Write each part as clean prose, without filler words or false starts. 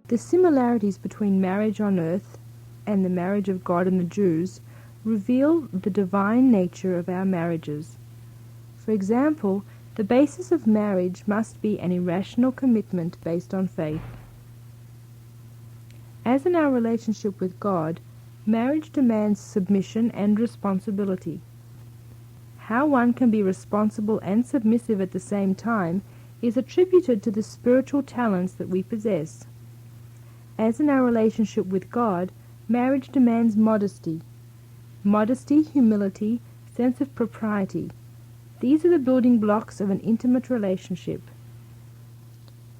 The similarities between marriage on earth and the marriage of God and the Jews reveal the divine nature of our marriages. For example, the basis of marriage must be an irrational commitment based on faith. As in our relationship with God, marriage demands submission and responsibility. How one can be responsible and submissive at the same time is attributed to the spiritual talents that we possess. As in our relationship with God, marriage demands modesty. Modesty, humility, sense of propriety. These are the building blocks of an intimate relationship.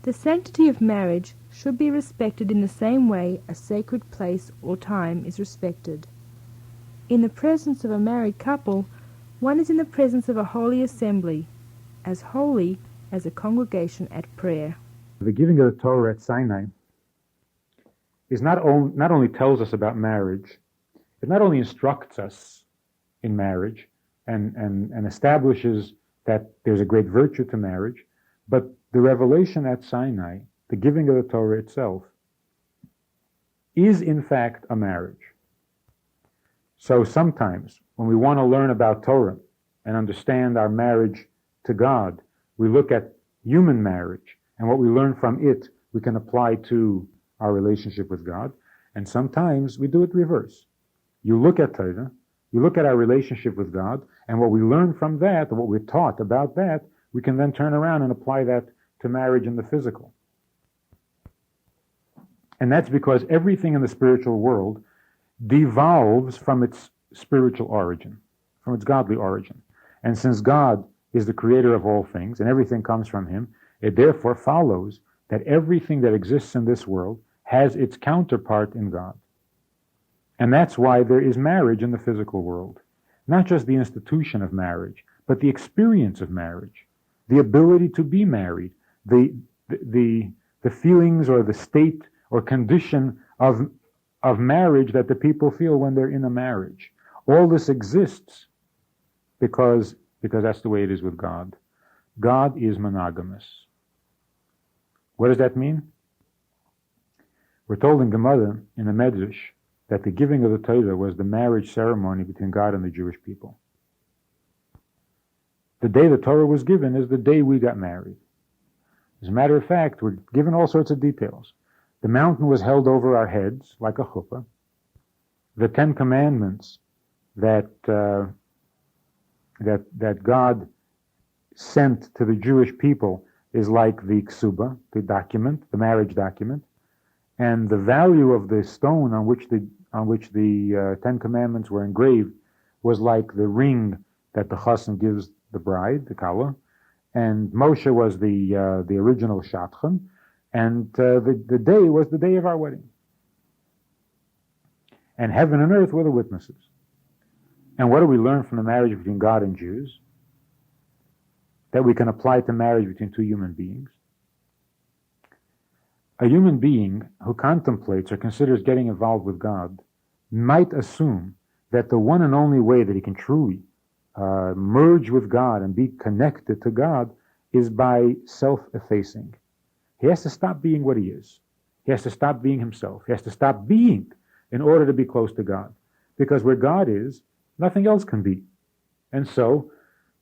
The sanctity of marriage should be respected in the same way a sacred place or time is respected. In the presence of a married couple, one is in the presence of a holy assembly, as holy as a congregation at prayer. The giving of the Torah at Sinai is not only tells us about marriage, it not only instructs us in marriage and establishes that there's a great virtue to marriage, but the revelation at Sinai, the giving of the Torah itself, is in fact a marriage. So sometimes when we want to learn about Torah and understand our marriage to God, we look at human marriage, and what we learn from it we can apply to our relationship with God. And sometimes we do it reverse. You look at Torah, you look at our relationship with God, and what we learn from that, or what we're taught about that, we can then turn around and apply that to marriage in the physical. And that's because everything in the spiritual world devolves from its spiritual origin, from its godly origin. And since God is the creator of all things, and everything comes from him, it therefore follows that everything that exists in this world has its counterpart in God. And that's why there is marriage in the physical world. Not just the institution of marriage, but the experience of marriage, the ability to be married, the feelings or the state or condition of marriage that the people feel when they're in a marriage. All this exists because that's the way it is with God. God is monogamous. What does that mean? We're told in Gemara, in the Medrash, that the giving of the Torah was the marriage ceremony between God and the Jewish people. The day the Torah was given is the day we got married. As a matter of fact, we're given all sorts of details. The mountain was held over our heads like a chuppah. The 10 Commandments that God sent to the Jewish people is like the ksuba, the document, the marriage document, and the value of the stone on which the 10 Commandments were engraved was like the ring that the chassan gives the bride, the kala, and Moshe was the original shadchan, and the day was the day of our wedding. And heaven and earth were the witnesses. And what do we learn from the marriage between God and Jews? That we can apply to marriage between two human beings. A human being who contemplates or considers getting involved with God might assume that the one and only way that he can truly merge with God and be connected to God is by self-effacing. He has to stop being what he is. He has to stop being himself. He has to stop being in order to be close to God. Because where God is, nothing else can be. And so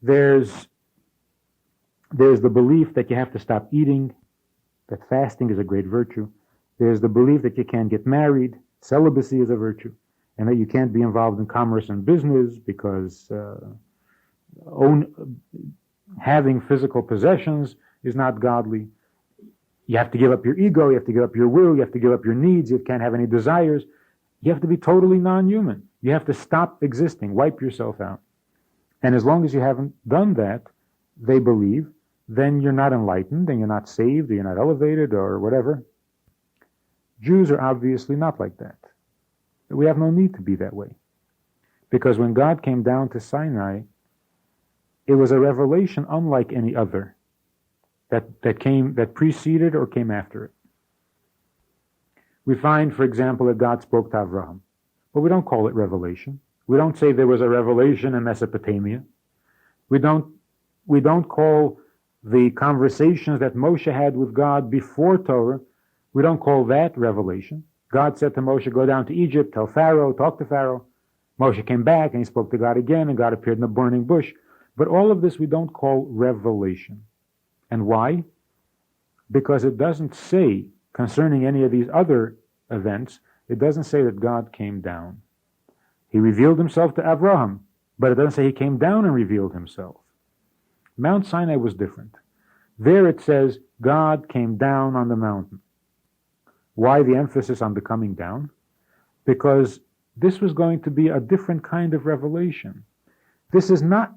there's the belief that you have to stop eating, that fasting is a great virtue. There's the belief that you can't get married, celibacy is a virtue, and that you can't be involved in commerce and business because having physical possessions is not godly. You have to give up your ego, you have to give up your will, you have to give up your needs, you can't have any desires. You have to be totally non-human. You have to stop existing, wipe yourself out. And as long as you haven't done that, they believe, then you're not enlightened, and you're not saved, or you're not elevated, or whatever. Jews are obviously not like that. We have no need to be that way. Because when God came down to Sinai, it was a revelation unlike any other that preceded or came after it. We find, for example, that God spoke to Avraham, but we don't call it revelation. We don't say there was a revelation in Mesopotamia. We don't call the conversations that Moshe had with God before Torah We don't call that revelation. God said to Moshe, go down to Egypt, tell Pharaoh, talk to Pharaoh. Moshe came back and he spoke to God again, and God appeared in a burning bush. But all of this we don't call revelation. And why? Because it doesn't say, concerning any of these other events, it doesn't say that God came down. He revealed himself to Abraham, but it doesn't say he came down and revealed himself. Mount Sinai was different. There it says God came down on the mountain. Why the emphasis on the coming down? Because this was going to be a different kind of revelation. This is not,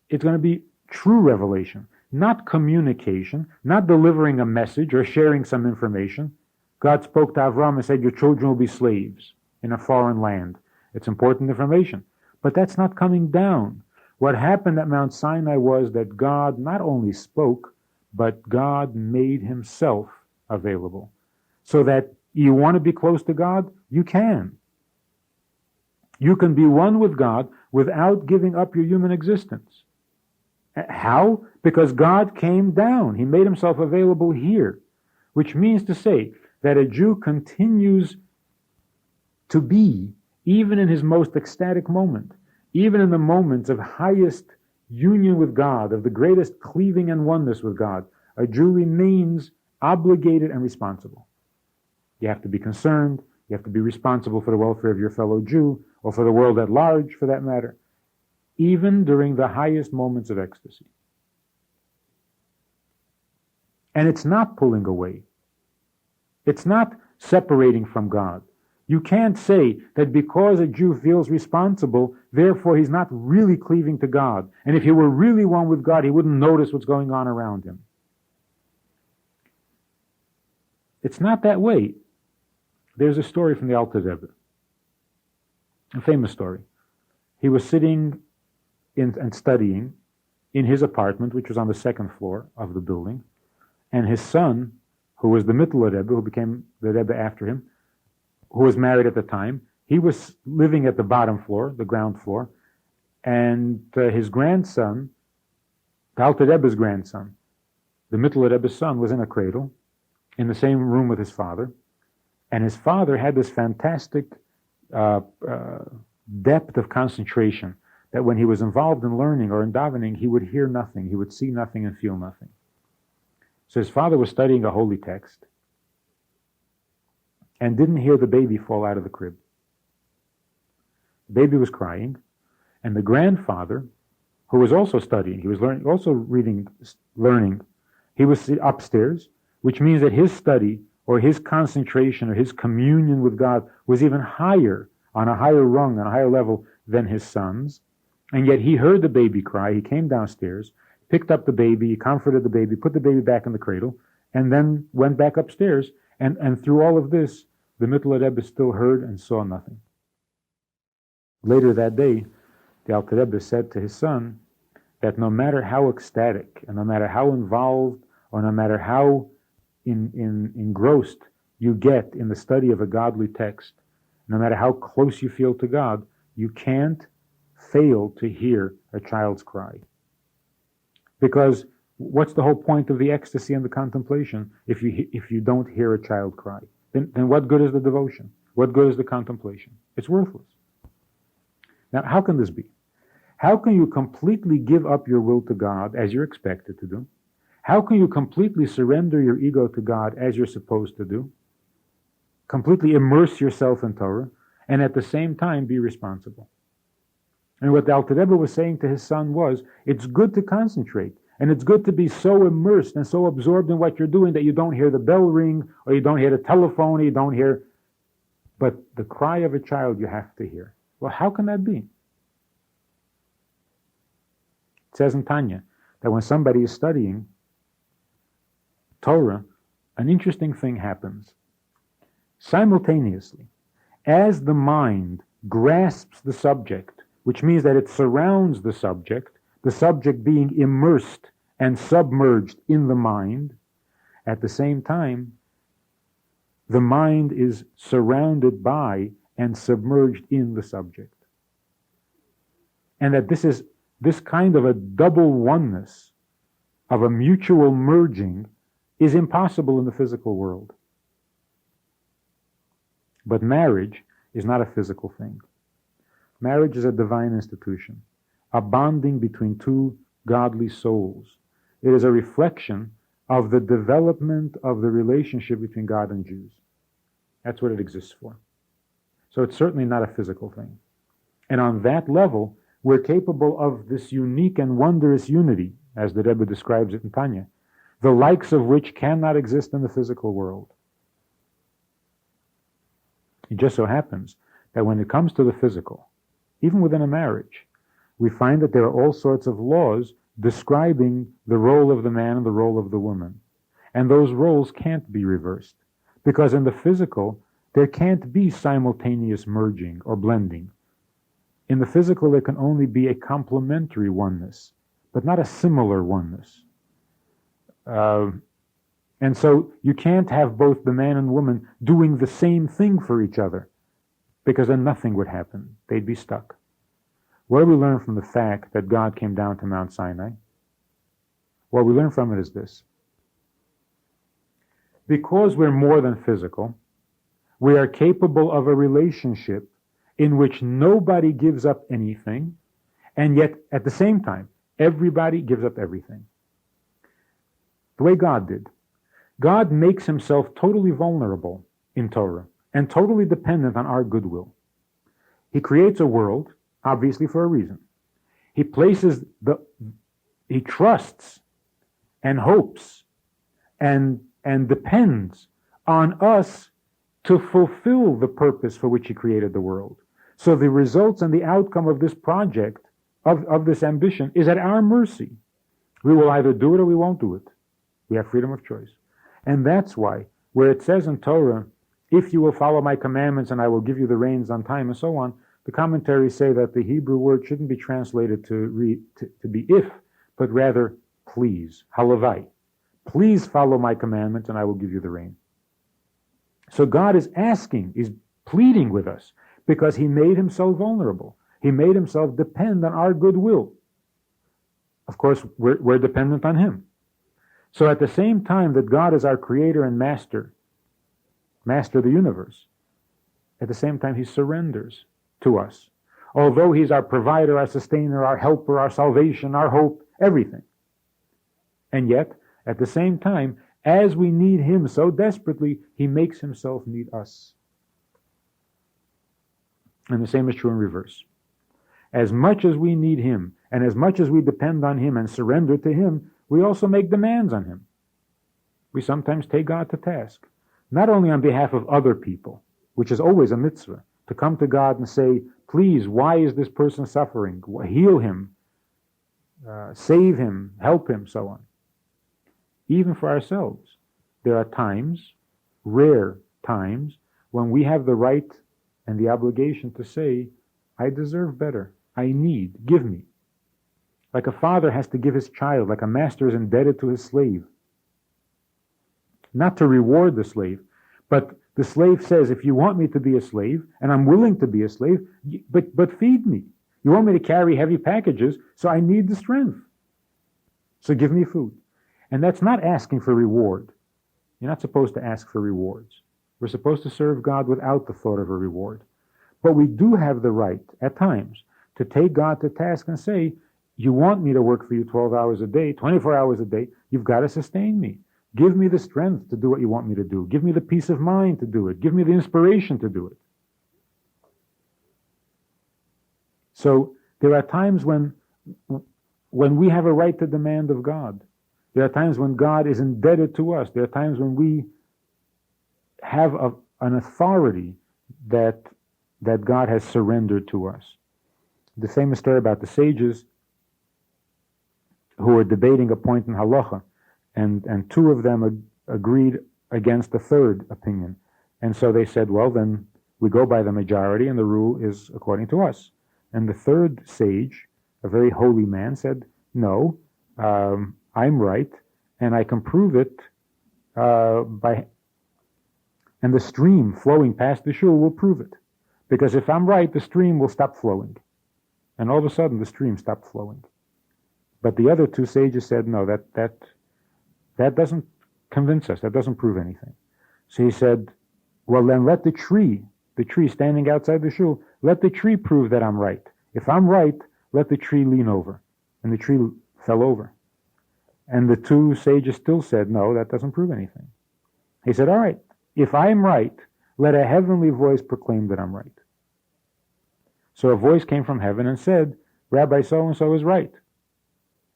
it's going to be true revelation, not communication, not delivering a message or sharing some information. God spoke to Avram and said, your children will be slaves in a foreign land. It's important information. But that's not coming down. What happened at Mount Sinai was that God not only spoke, but God made himself available. So that you want to be close to God, you can. You can be one with God without giving up your human existence. How? Because God came down. He made himself available here, which means to say that a Jew continues to be, even in his most ecstatic moment, even in the moments of highest union with God, of the greatest cleaving and oneness with God, a Jew remains obligated and responsible. You have to be concerned, you have to be responsible for the welfare of your fellow Jew, or for the world at large, for that matter, even during the highest moments of ecstasy. And it's not pulling away. It's not separating from God. You can't say that because a Jew feels responsible, therefore he's not really cleaving to God. And if he were really one with God, he wouldn't notice what's going on around him. It's not that way. There's a story from the Alter Rebbe, a famous story. He was sitting and studying in his apartment, which was on the second floor of the building, and his son, who was the Mittler Rebbe, who became the Rebbe after him, who was married at the time, he was living at the bottom floor, the ground floor, and his grandson, the Alter Rebbe's grandson, the Mittler Rebbe's son, was in a cradle in the same room with his father, and his father had this fantastic depth of concentration that when he was involved in learning or in davening, he would hear nothing, he would see nothing and feel nothing. So his father was studying a holy text and didn't hear the baby fall out of the crib. The baby was crying, and the grandfather, who was also studying, he was learning, also learning, he was upstairs, which means that his study or his concentration or his communion with God was even higher, on a higher rung, on a higher level than his son's. And yet he heard the baby cry, he came downstairs, picked up the baby, comforted the baby, put the baby back in the cradle, and then went back upstairs. And through all of this, the Mittler Rebbe still heard and saw nothing. Later that day, the Alter Rebbe said to his son that no matter how ecstatic, and no matter how involved, or no matter how engrossed you get in the study of a godly text, no matter how close you feel to God, you can't fail to hear a child's cry. Because what's the whole point of the ecstasy and the contemplation if you don't hear a child cry? Then what good is the devotion? What good is the contemplation? It's worthless. Now, how can this be? How can you completely give up your will to God as you're expected to do? How can you completely surrender your ego to God as you're supposed to do? Completely immerse yourself in Torah, and at the same time be responsible. And what the Alter Rebbe was saying to his son was, it's good to concentrate, and it's good to be so immersed and so absorbed in what you're doing that you don't hear the bell ring, or you don't hear the telephone, or you don't hear... But the cry of a child you have to hear. Well, how can that be? It says in Tanya that when somebody is studying Torah, an interesting thing happens. Simultaneously, as the mind grasps the subject, which means that it surrounds the subject being immersed and submerged in the mind, at the same time, the mind is surrounded by and submerged in the subject. And that this kind of a double oneness, of a mutual merging, is impossible in the physical world. But marriage is not a physical thing. Marriage is a divine institution, a bonding between two godly souls. It is a reflection of the development of the relationship between God and Jews. That's what it exists for. So it's certainly not a physical thing. And on that level, we're capable of this unique and wondrous unity, as the Rebbe describes it in Tanya, the likes of which cannot exist in the physical world. It just so happens that when it comes to the physical, even within a marriage, we find that there are all sorts of laws describing the role of the man and the role of the woman. And those roles can't be reversed, because in the physical, there can't be simultaneous merging or blending. In the physical, there can only be a complementary oneness, but not a similar oneness. And so you can't have both the man and woman doing the same thing for each other, because then nothing would happen. They'd be stuck. What do we learn from the fact that God came down to Mount Sinai? What we learn from it is this. Because we're more than physical, we are capable of a relationship in which nobody gives up anything, and yet at the same time, everybody gives up everything. The way God did. God makes himself totally vulnerable in Torah and totally dependent on our goodwill. He creates a world, obviously for a reason. He trusts and hopes and depends on us to fulfill the purpose for which he created the world. So the results and the outcome of this project, of this ambition, is at our mercy. We will either do it or we won't do it. We have freedom of choice. And that's why, where it says in Torah, if you will follow my commandments and I will give you the rains on time and so on, the commentaries say that the Hebrew word shouldn't be translated to be if, but rather please, halavai. Please follow my commandments and I will give you the rain. So God is asking, is pleading with us, because he made himself vulnerable. He made himself depend on our goodwill. Of course, we're dependent on him. So at the same time that God is our creator and master of the universe, at the same time he surrenders to us. Although he's our provider, our sustainer, our helper, our salvation, our hope, everything. And yet, at the same time, as we need him so desperately, he makes himself need us. And the same is true in reverse. As much as we need him, and as much as we depend on him and surrender to him, we also make demands on him. We sometimes take God to task, not only on behalf of other people, which is always a mitzvah, to come to God and say, please, why is this person suffering? Heal him, save him, help him, so on. Even for ourselves, there are times, rare times, when we have the right and the obligation to say, I deserve better, I need, give me. Like a father has to give his child, like a master is indebted to his slave. Not to reward the slave, but the slave says, if you want me to be a slave, and I'm willing to be a slave, but feed me. You want me to carry heavy packages, so I need the strength. So give me food. And that's not asking for reward. You're not supposed to ask for rewards. We're supposed to serve God without the thought of a reward. But we do have the right, at times, to take God to task and say, you want me to work for you 12 hours a day, 24 hours a day, you've got to sustain me. Give me the strength to do what you want me to do. Give me the peace of mind to do it. Give me the inspiration to do it. So there are times when we have a right to demand of God. There are times when God is indebted to us. There are times when we have an authority that God has surrendered to us. The famous story about the sages who were debating a point in halacha, and two of them agreed against the third opinion. And so they said, well, then we go by the majority, and the rule is according to us. And the third sage, a very holy man, said, no, I'm right, and I can prove it by... And the stream flowing past the shul will prove it. Because if I'm right, the stream will stop flowing. And all of a sudden, the stream stopped flowing. But the other two sages said, no, that doesn't convince us. That doesn't prove anything. So he said, Well, then let the tree standing outside the shul, let the tree prove that I'm right. If I'm right, let the tree lean over. And the tree fell over. And the two sages still said, no, that doesn't prove anything. He said, all right, if I'm right, let a heavenly voice proclaim that I'm right. So a voice came from heaven and said, Rabbi so-and-so is right.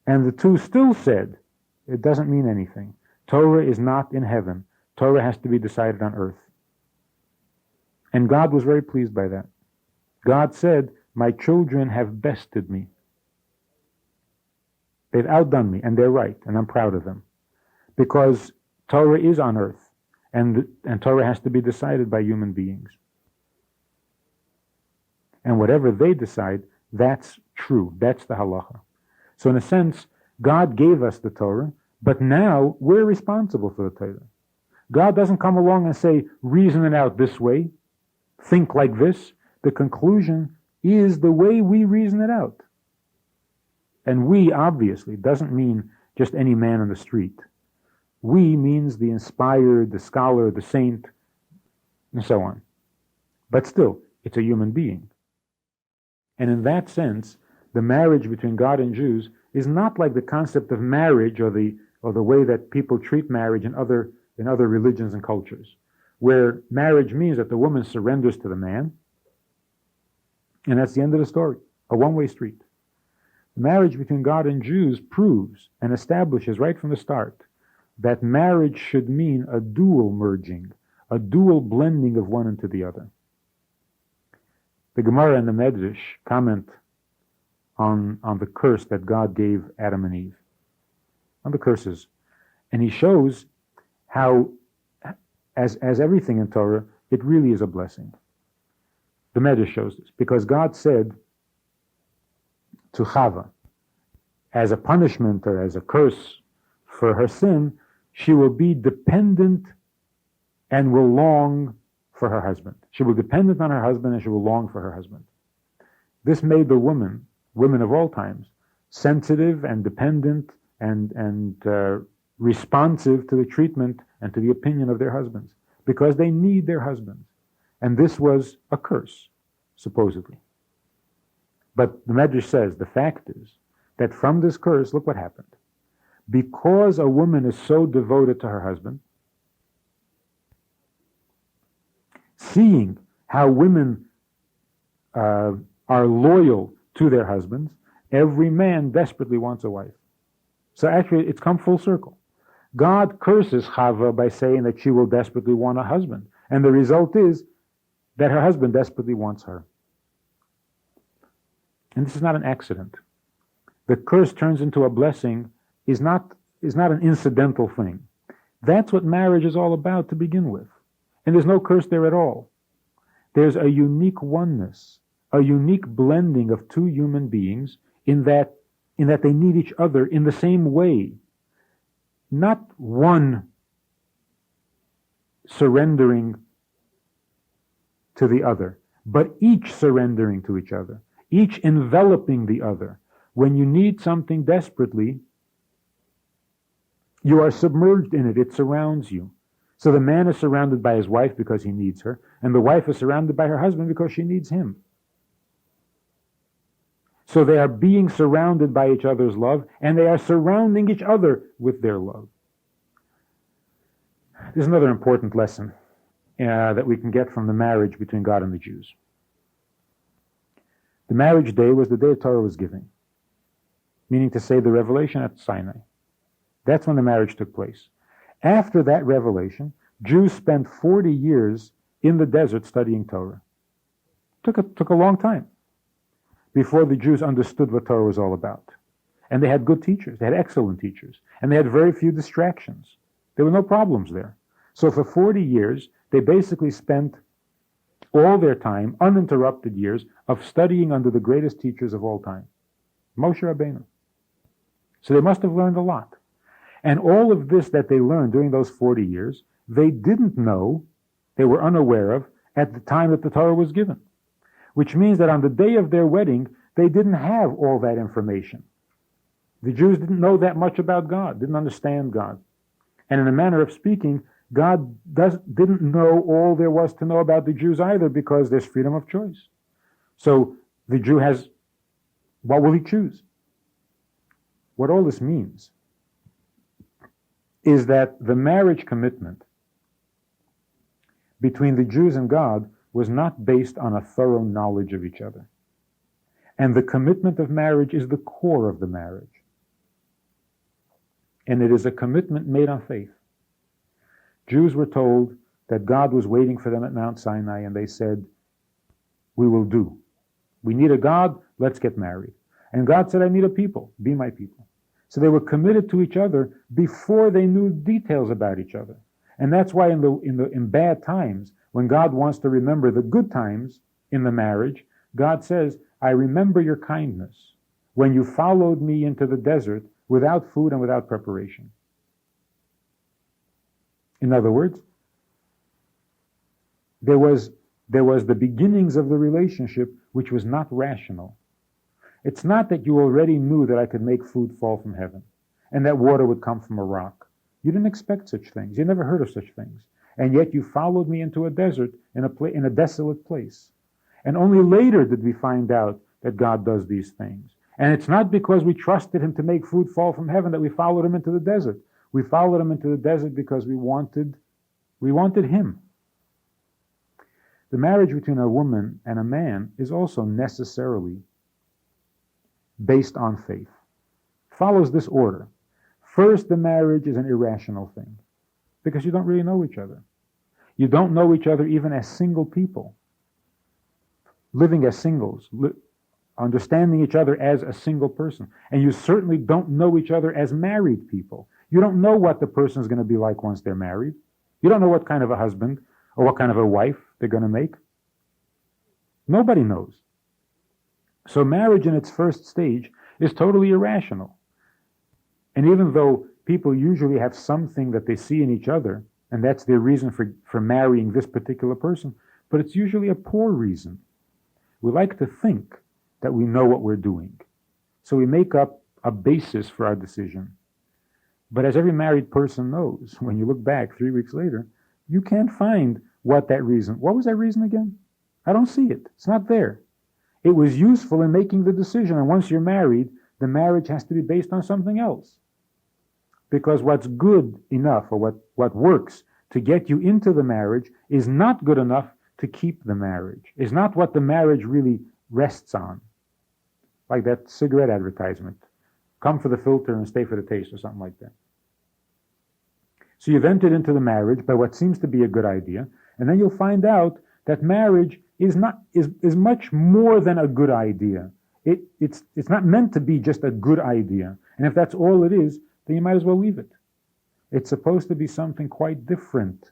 And the two still said, it doesn't mean anything. Torah is not in heaven. Torah has to be decided on earth. And God was very pleased by that. God said, my children have bested me. They've outdone me, and they're right, and I'm proud of them. Because Torah is on earth, and Torah has to be decided by human beings. And whatever they decide, that's true. That's the halacha. So in a sense, God gave us the Torah, but now we're responsible for the Torah. God doesn't come along and say, reason it out this way, think like this. The conclusion is the way we reason it out. And we, obviously, doesn't mean just any man on the street. We means the inspired, the scholar, the saint, and so on. But still, it's a human being. And in that sense, the marriage between God and Jews is not like the concept of marriage or the way that people treat marriage in other religions and cultures, where marriage means that the woman surrenders to the man, and that's the end of the story, a one-way street. The marriage between God and Jews proves and establishes right from the start that marriage should mean a dual merging, a dual blending of one into the other. The Gemara and the Medrash comment on the curse that God gave Adam and Eve, on the curses. And he shows how, as everything in Torah, it really is a blessing. The Medrash shows this, because God said to Chava, as a punishment or as a curse for her sin, she will be dependent and will long for her husband. She will be dependent on her husband and she will long for her husband. This made the women of all times, sensitive and dependent and responsive to the treatment and to the opinion of their husbands, because they need their husbands. And this was a curse, supposedly. But the Medrash says, the fact is, that from this curse, look what happened. Because a woman is so devoted to her husband, seeing how women are loyal to their husbands, every man desperately wants a wife. So actually, it's come full circle. God curses Chava by saying that she will desperately want a husband. And the result is that her husband desperately wants her. And this is not an accident. The curse turns into a blessing is not an incidental thing. That's what marriage is all about to begin with. And there's no curse there at all. There's a unique oneness, a unique blending of two human beings in that they need each other in the same way. Not one surrendering to the other, but each surrendering to each other, each enveloping the other. When you need something desperately, you are submerged in it. It surrounds you. So the man is surrounded by his wife because he needs her, and the wife is surrounded by her husband because she needs him. So they are being surrounded by each other's love, and they are surrounding each other with their love. There's another important lesson that we can get from the marriage between God and the Jews. The marriage day was the day Torah was given, meaning to say the revelation at Sinai. That's when the marriage took place. After that revelation, Jews spent 40 years in the desert studying Torah. Took a long time before the Jews understood what Torah was all about. And they had good teachers. They had excellent teachers. And they had very few distractions. There were no problems there. So for 40 years, they basically spent all their time, uninterrupted years, of studying under the greatest teachers of all time, Moshe Rabbeinu. So they must have learned a lot. And all of this that they learned during those 40 years, they didn't know, they were unaware of, at the time that the Torah was given. Which means that on the day of their wedding, they didn't have all that information. The Jews didn't know that much about God, didn't understand God. And in a manner of speaking, God didn't know all there was to know about the Jews either, because there's freedom of choice. So the Jew has, what will he choose? What all this means is that the marriage commitment between the Jews and God was not based on a thorough knowledge of each other. And the commitment of marriage is the core of the marriage. And it is a commitment made on faith. Jews were told that God was waiting for them at Mount Sinai, and they said, we will do. We need a God, let's get married. And God said, I need a people, be my people. So they were committed to each other before they knew details about each other. And that's why in bad times, when God wants to remember the good times in the marriage, God says, I remember your kindness when you followed me into the desert without food and without preparation. In other words, there was the beginnings of the relationship which was not rational. It's not that you already knew that I could make food fall from heaven and that water would come from a rock. You didn't expect such things. You never heard of such things. And yet you followed me into a desert in a desolate place. And only later did we find out that God does these things. And it's not because we trusted him to make food fall from heaven that we followed him into the desert. We followed him into the desert because we wanted him. The marriage between a woman and a man is also necessarily based on faith. Follows this order. First, the marriage is an irrational thing because you don't really know each other. You don't know each other even as single people, living as singles, understanding each other as a single person. And you certainly don't know each other as married people. You don't know what the person is going to be like once they're married. You don't know what kind of a husband or what kind of a wife they're going to make. Nobody knows. So marriage in its first stage is totally irrational. And even though people usually have something that they see in each other, and that's their reason for marrying this particular person, but it's usually a poor reason. We like to think that we know what we're doing. So we make up a basis for our decision. But as every married person knows, when you look back 3 weeks later, you can't find what was that reason again? I don't see it. It's not there. It was useful in making the decision. And once you're married, the marriage has to be based on something else. Because what's good enough, or what works to get you into the marriage, is not good enough to keep the marriage. Is not what the marriage really rests on. Like that cigarette advertisement. Come for the filter and stay for the taste, or something like that. So you've entered into the marriage by what seems to be a good idea, and then you'll find out that marriage is much more than a good idea. It's not meant to be just a good idea. And if that's all it is, then you might as well leave it. It's supposed to be something quite different.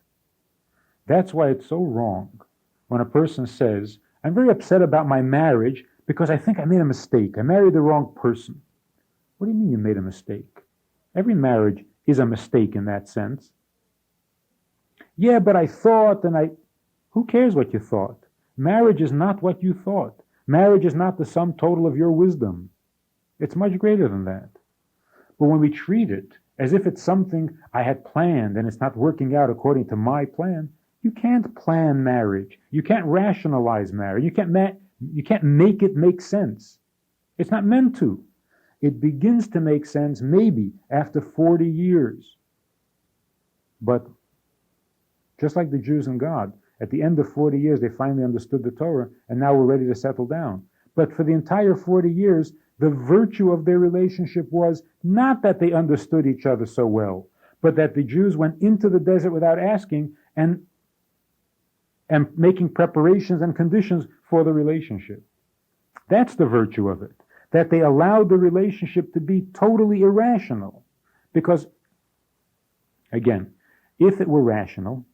That's why it's so wrong when a person says, I'm very upset about my marriage because I think I made a mistake. I married the wrong person. What do you mean you made a mistake? Every marriage is a mistake in that sense. Yeah, but I thought, who cares what you thought? Marriage is not what you thought. Marriage is not the sum total of your wisdom. It's much greater than that. But when we treat it as if it's something I had planned and it's not working out according to my plan, you can't plan marriage. You can't rationalize marriage. You can't make it make sense. It's not meant to. It begins to make sense maybe after 40 years. But just like the Jews and God, at the end of 40 years, they finally understood the Torah, and now we're ready to settle down. But for the entire 40 years, the virtue of their relationship was not that they understood each other so well, but that the Jews went into the desert without asking and making preparations and conditions for the relationship. That's the virtue of it, that they allowed the relationship to be totally irrational. Because, again, if it were rational,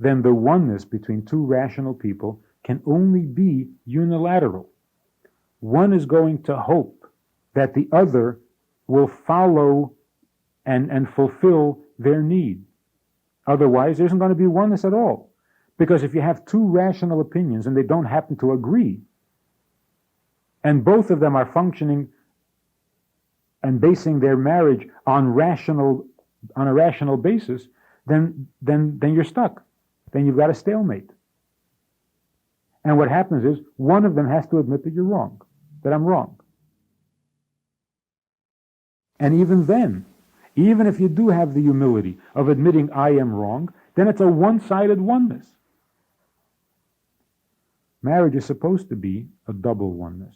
then the oneness between two rational people can only be unilateral. One is going to hope that the other will follow and fulfill their need. Otherwise, there isn't going to be oneness at all. Because if you have two rational opinions and they don't happen to agree, and both of them are functioning and basing their marriage on a rational basis, then you're stuck. Then you've got a stalemate. And what happens is one of them has to admit that you're wrong, that I'm wrong. And even then, even if you do have the humility of admitting I am wrong, then it's a one-sided oneness. Marriage is supposed to be a double oneness.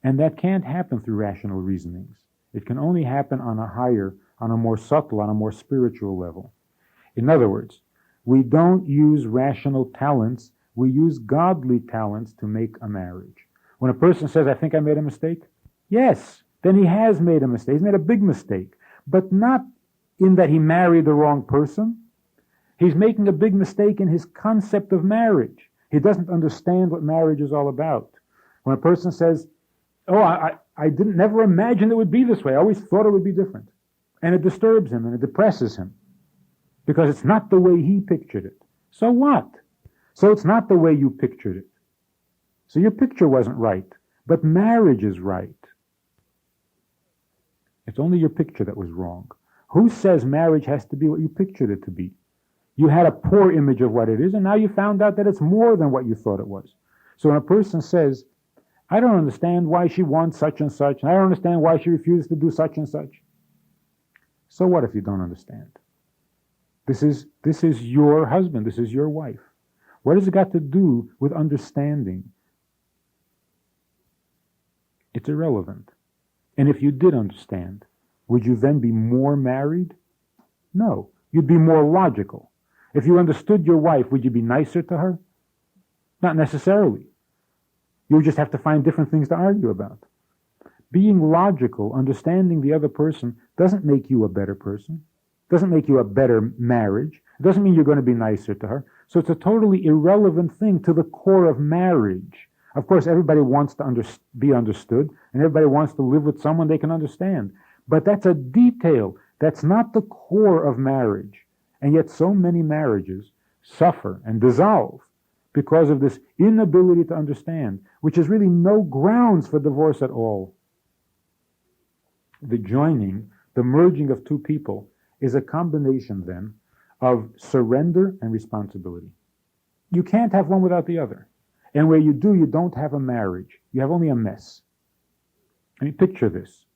And that can't happen through rational reasonings. It can only happen on a higher, on a more subtle, on a more spiritual level. In other words, we don't use rational talents, we use godly talents to make a marriage. When a person says, I think I made a mistake, yes, then he has made a mistake. He's made a big mistake. But not in that he married the wrong person. He's making a big mistake in his concept of marriage. He doesn't understand what marriage is all about. When a person says, oh, I didn't never imagine it would be this way. I always thought it would be different. And it disturbs him and it depresses him. Because it's not the way he pictured it. So what? So it's not the way you pictured it. So your picture wasn't right. But marriage is right. It's only your picture that was wrong. Who says marriage has to be what you pictured it to be? You had a poor image of what it is, and now you found out that it's more than what you thought it was. So when a person says, I don't understand why she wants such and such, and I don't understand why she refuses to do such and such. So what if you don't understand? This is your husband, this is your wife. What has it got to do with understanding? It's irrelevant. And if you did understand, would you then be more married? No. You'd be more logical. If you understood your wife, would you be nicer to her? Not necessarily. You would just have to find different things to argue about. Being logical, understanding the other person, doesn't make you a better person. Doesn't make you a better marriage. It doesn't mean you're going to be nicer to her. So it's a totally irrelevant thing to the core of marriage. Of course, everybody wants to be understood, and everybody wants to live with someone they can understand. But that's a detail. That's not the core of marriage. And yet so many marriages suffer and dissolve because of this inability to understand, which is really no grounds for divorce at all. The joining, the merging of two people, is a combination then of surrender and responsibility. You can't have one without the other. And where you do, you don't have a marriage. You have only a mess. I mean, picture this.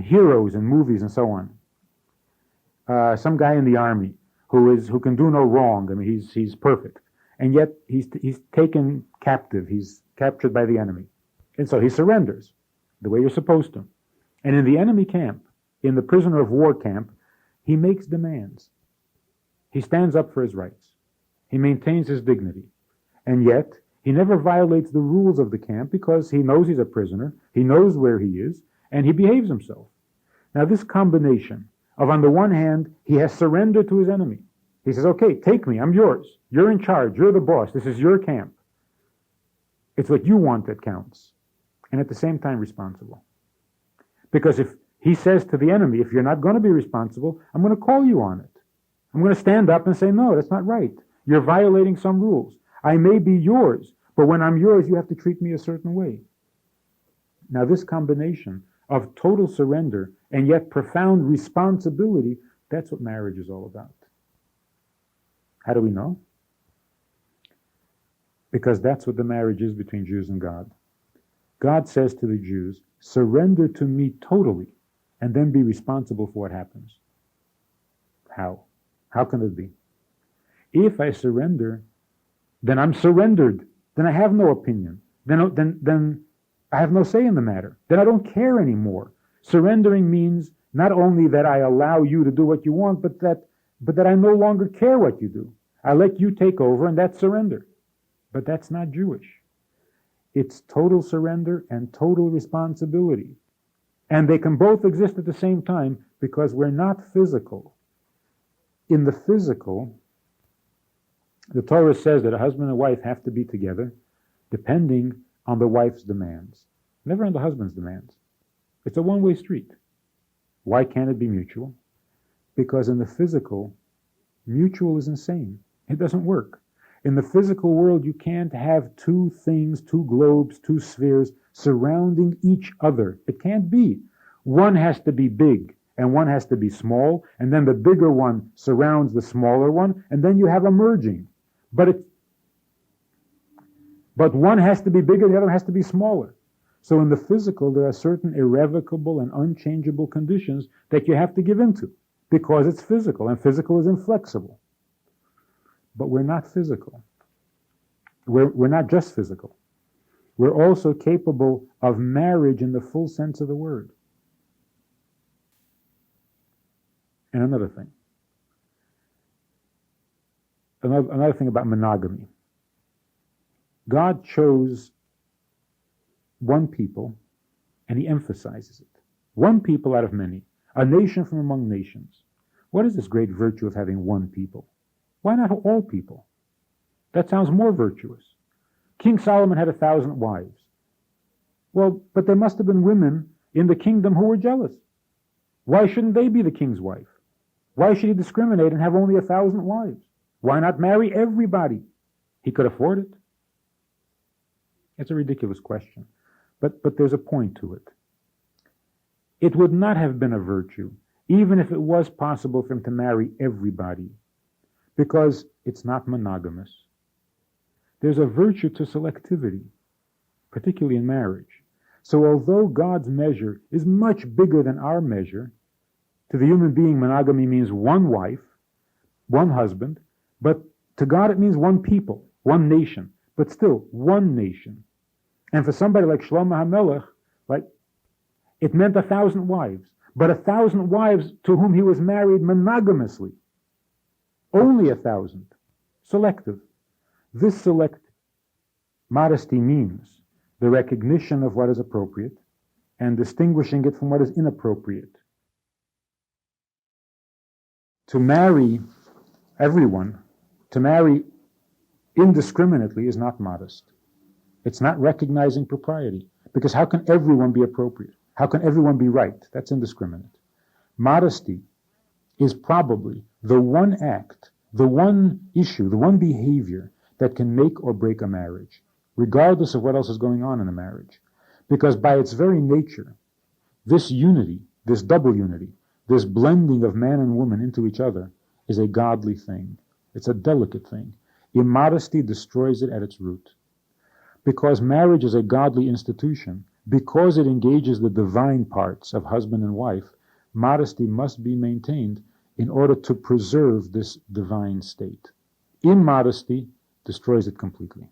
Heroes in movies and so on. Some guy in the army who can do no wrong. I mean, he's perfect. And yet he's taken captive. He's captured by the enemy. And so he surrenders the way you're supposed to. And in the enemy camp, in the prisoner of war camp, he makes demands. He stands up for his rights. He maintains his dignity. And yet, he never violates the rules of the camp because he knows he's a prisoner, he knows where he is, and he behaves himself. Now this combination of, on the one hand, he has surrendered to his enemy. He says, okay, take me, I'm yours. You're in charge, you're the boss, this is your camp. It's what you want that counts. And at the same time, responsible. Because if he says to the enemy, if you're not going to be responsible, I'm going to call you on it. I'm going to stand up and say, no, that's not right. You're violating some rules. I may be yours, but when I'm yours, you have to treat me a certain way. Now, this combination of total surrender and yet profound responsibility, that's what marriage is all about. How do we know? Because that's what the marriage is between Jews and God. God says to the Jews, surrender to me totally, and then be responsible for what happens. How? How can it be? If I surrender, then I'm surrendered. Then I have no opinion. Then I have no say in the matter. Then I don't care anymore. Surrendering means not only that I allow you to do what you want, but that I no longer care what you do. I let you take over, and that's surrender. But that's not Jewish. It's total surrender and total responsibility. And they can both exist at the same time because we're not physical. In the physical, the Torah says that a husband and wife have to be together depending on the wife's demands, never on the husband's demands. It's a one-way street. Why can't it be mutual? Because in the physical, mutual is insane. It doesn't work. In the physical world, you can't have two things, two globes, two spheres surrounding each other. It can't be. One has to be big and one has to be small, and then the bigger one surrounds the smaller one, and then you have a merging. But one has to be bigger, the other has to be smaller. So in the physical, there are certain irrevocable and unchangeable conditions that you have to give into, because it's physical, and physical is inflexible. But we're not physical. We're not just physical. We're also capable of marriage in the full sense of the word. And another thing. Another thing about monogamy. God chose one people, and he emphasizes it. One people out of many. A nation from among nations. What is this great virtue of having one people? Why not all people? That sounds more virtuous. King Solomon had 1,000 wives. Well, but there must have been women in the kingdom who were jealous. Why shouldn't they be the king's wife? Why should he discriminate and have only 1,000 wives? Why not marry everybody? He could afford it. It's a ridiculous question. But there's a point to it. It would not have been a virtue, even if it was possible for him to marry everybody, because it's not monogamous. There's a virtue to selectivity, particularly in marriage. So although God's measure is much bigger than our measure, to the human being, monogamy means one wife, one husband, but to God it means one people, one nation, but still one nation. And for somebody like Shlomo HaMelech, it meant 1,000 wives, but 1,000 wives to whom he was married monogamously. Only 1,000. Selective. This modesty means the recognition of what is appropriate and distinguishing it from what is inappropriate. To marry everyone, to marry indiscriminately is not modest. It's not recognizing propriety. Because how can everyone be appropriate? How can everyone be right? That's indiscriminate. Modesty is probably the one act, the one issue, the one behavior that can make or break a marriage, regardless of what else is going on in a marriage. Because by its very nature, this unity, this double unity, this blending of man and woman into each other is a godly thing. It's a delicate thing. Immodesty destroys it at its root. Because marriage is a godly institution, because it engages the divine parts of husband and wife, modesty must be maintained in order to preserve this divine state. Immodesty destroys it completely.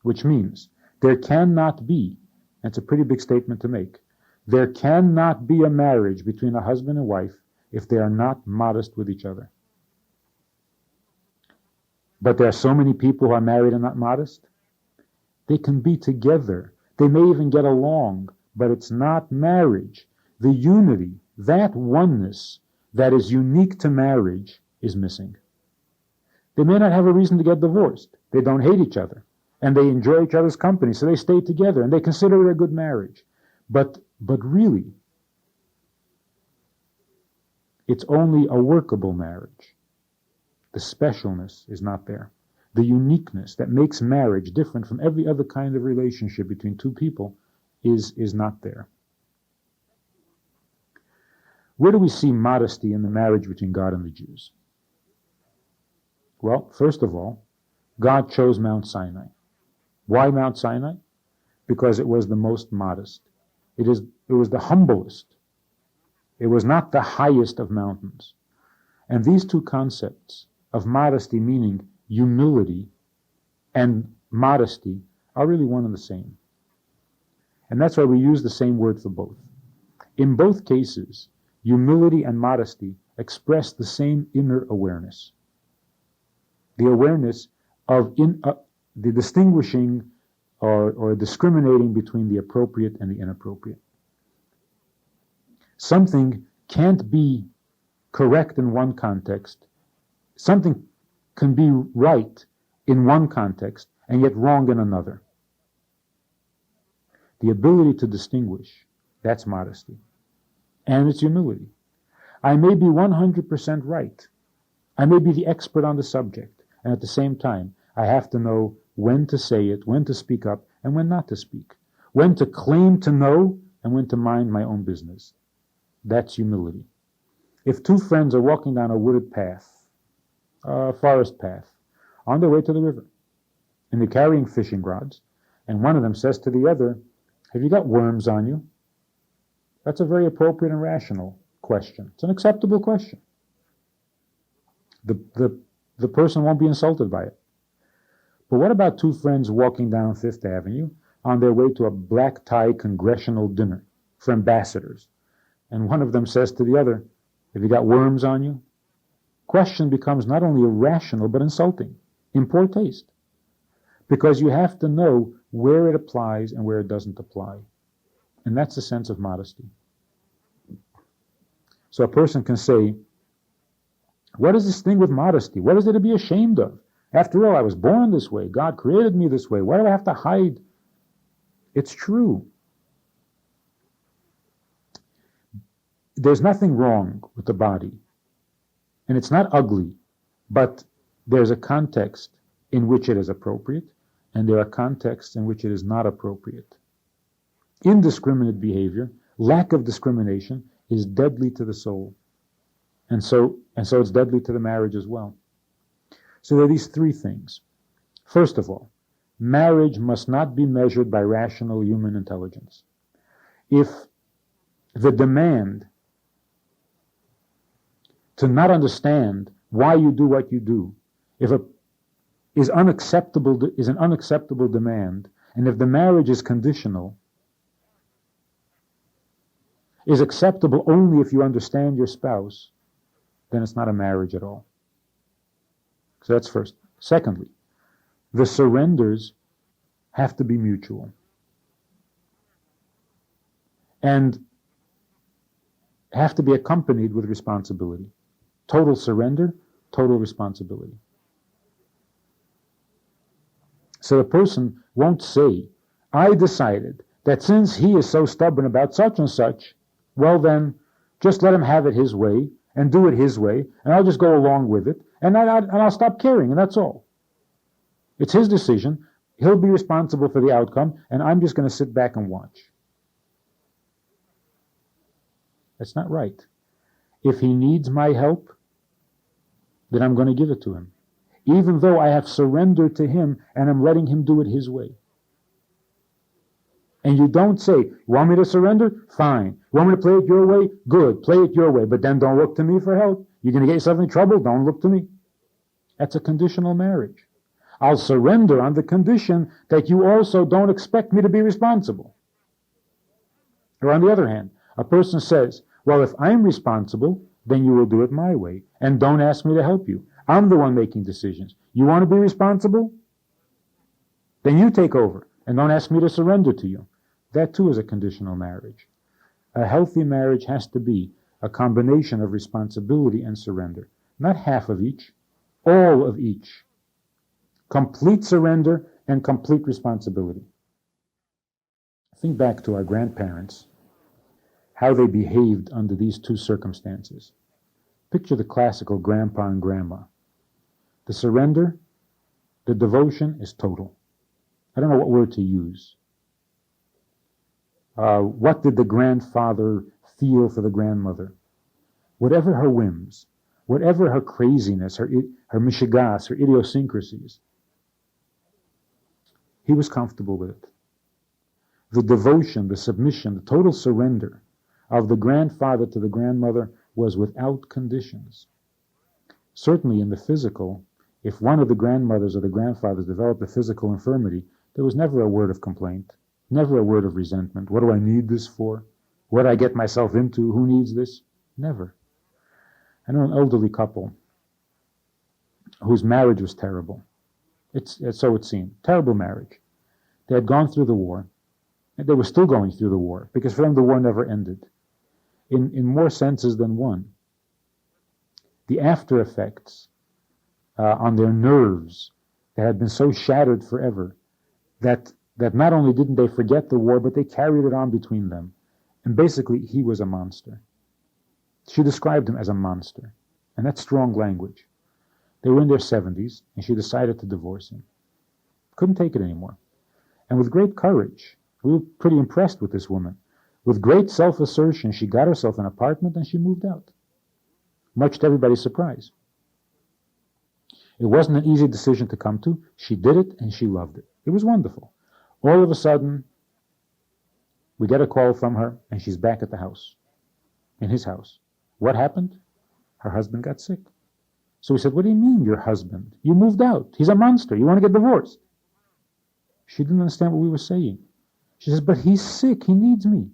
Which means there cannot be, that's a pretty big statement to make, there cannot be a marriage between a husband and wife if they are not modest with each other. But there are so many people who are married and not modest. They can be together. They may even get along, but it's not marriage. The unity, that oneness that is unique to marriage is missing. They may not have a reason to get divorced. They don't hate each other. And they enjoy each other's company, so they stay together, and they consider it a good marriage. But really, it's only a workable marriage. The specialness is not there. The uniqueness that makes marriage different from every other kind of relationship between two people is not there. Where do we see modesty in the marriage between God and the Jews? Well, first of all, God chose Mount Sinai. Why Mount Sinai? Because it was the most modest. It was the humblest. It was not the highest of mountains. And these two concepts of modesty, meaning humility, and modesty are really one and the same. And that's why we use the same word for both. In both cases, humility and modesty express the same inner awareness. The awareness of the distinguishing or discriminating between the appropriate and the inappropriate. Something can't be correct in one context. Something can be right in one context and yet wrong in another. The ability to distinguish, that's modesty. And it's humility. I may be 100% right. I may be the expert on the subject. And at the same time, I have to know when to say it, when to speak up, and when not to speak. When to claim to know, and when to mind my own business. That's humility. If two friends are walking down a wooded path, a forest path, on their way to the river, and they're carrying fishing rods, and one of them says to the other, "Have you got worms on you?" That's a very appropriate and rational question. It's an acceptable question. The person won't be insulted by it. But what about two friends walking down Fifth Avenue on their way to a black tie congressional dinner for ambassadors, and one of them says to the other, "Have you got worms on you?" Question becomes not only irrational but insulting, in poor taste, because you have to know where it applies and where it doesn't apply. And that's the sense of modesty. So a person can say, what is this thing with modesty? What is it to be ashamed of? After all, I was born this way. God created me this way. Why do I have to hide? It's true. There's nothing wrong with the body. And it's not ugly, but there's a context in which it is appropriate, and there are contexts in which it is not appropriate. Indiscriminate behavior, lack of discrimination, is deadly to the soul. And so it's deadly to the marriage as well. So there are these three things. First of all, marriage must not be measured by rational human intelligence. If the demand to not understand why you do what you do, is an unacceptable demand, and if the marriage is conditional, is acceptable only if you understand your spouse, then it's not a marriage at all. So that's first. Secondly, the surrenders have to be mutual and have to be accompanied with responsibility. Total surrender, total responsibility. So the person won't say, I decided that since he is so stubborn about such and such, well then, just let him have it his way, and do it his way, and I'll just go along with it, and I'll stop caring, and that's all. It's his decision. He'll be responsible for the outcome, and I'm just going to sit back and watch. That's not right. If he needs my help, then I'm going to give it to him, even though I have surrendered to him and I'm letting him do it his way. And you don't say, you want me to surrender? Fine. You want me to play it your way? Good. Play it your way. But then don't look to me for help. You're going to get yourself in trouble? Don't look to me. That's a conditional marriage. I'll surrender on the condition that you also don't expect me to be responsible. Or on the other hand, a person says, well, if I'm responsible, then you will do it my way. And don't ask me to help you. I'm the one making decisions. You want to be responsible? Then you take over. And don't ask me to surrender to you. That too is a conditional marriage. A healthy marriage has to be a combination of responsibility and surrender. Not half of each, all of each. Complete surrender and complete responsibility. Think back to our grandparents, how they behaved under these two circumstances. Picture the classical grandpa and grandma. The surrender, the devotion is total. I don't know what word to use. What did the grandfather feel for the grandmother? Whatever her whims, whatever her craziness, her mishigas, her idiosyncrasies, he was comfortable with it. The devotion, the submission, the total surrender of the grandfather to the grandmother was without conditions. Certainly in the physical, if one of the grandmothers or the grandfathers developed a physical infirmity, there was never a word of complaint, never a word of resentment. What do I need this for? What do I get myself into? Who needs this? Never. I know an elderly couple whose marriage was terrible. So it seemed. Terrible marriage. They had gone through the war. And they were still going through the war, because for them the war never ended. In more senses than one. The after effects on their nerves that had been so shattered forever that not only didn't they forget the war, but they carried it on between them. And basically, he was a monster. She described him as a monster. And that's strong language. They were in their 70s, and she decided to divorce him. Couldn't take it anymore. And with great courage, we were pretty impressed with this woman. With great self-assertion, she got herself an apartment and she moved out, much to everybody's surprise. It wasn't an easy decision to come to. She did it and she loved it. It was wonderful. All of a sudden, we get a call from her and she's back at the house, in his house. What happened? Her husband got sick. So we said, what do you mean, your husband? You moved out. He's a monster. You want to get divorced. She didn't understand what we were saying. She says, but he's sick. He needs me.